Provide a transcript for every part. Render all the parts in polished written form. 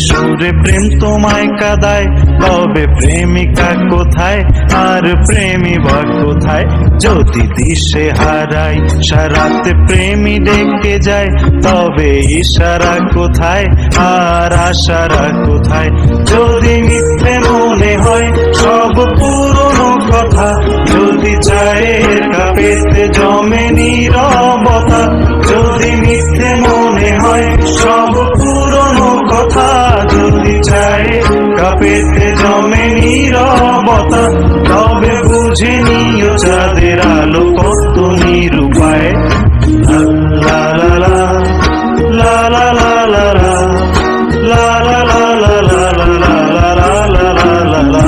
সুরে প্রেম তোমায় কাঁদায়, তবে প্রেমিকা কোথায় আর প্রেমী বা কোথায়? যদি দিশে হারাই সারাতে প্রেমী ডেকে যায়, তবে ইশারা কোথায় আর আশারা কোথায়? যদি মিথ্যে মনে হয় সব পুরনো কথা, যদি চায়ের কাপেতে জমে নীরবতা, যদি মিথ্যে মনে হয় সব পুরনো কথা, যদি চায়ের কাপেতে জমে নীরবতা, তবে বুঝে নিও চাঁদের আলো কত নিরুপায়। লা লা লা লা লা লা লা লা লা লা লা লা লা লা লা লা লা লা লা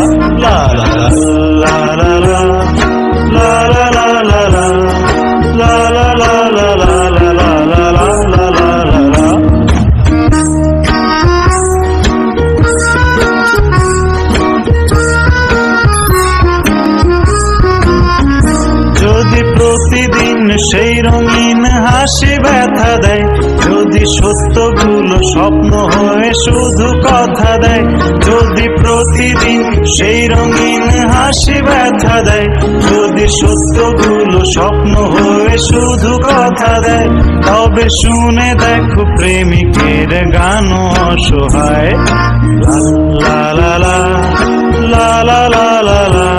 যদি প্রতিদিন সেই রঙিন হাসি ব্যথা দেয়, যদি সত্যগুলো স্বপ্ন হয়ে শুধু কথা দেয়, যদি প্রতিদিন সেই রঙিন হাসি ব্যথা দেয়, যদি সত্যগুলো স্বপ্ন হয়ে শুধু কথা দেয়, তবে শুনে দেখো প্রেমিকের গান অসহায়। লা লা লা লা লা লা লা লা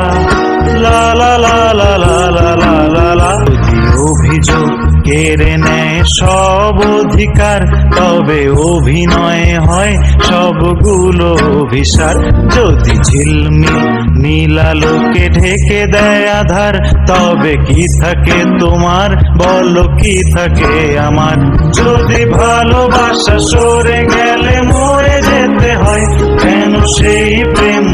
লা লা লা লা লা লা লা লা লা। যদি অভিযোগ কেড়ে নেয় সব অধিকার, তবে অভিনয় হয় সবগুলো অভিসার। যদি ঝিলমিল নীলালোকে ঢেকে দেয় আধার, তবে কি থাকে তোমার বলো কি থাকে আমার? যদি ভালোবাসা সরে গেলে মরে যেতে হয়, কেন সেই প্রেম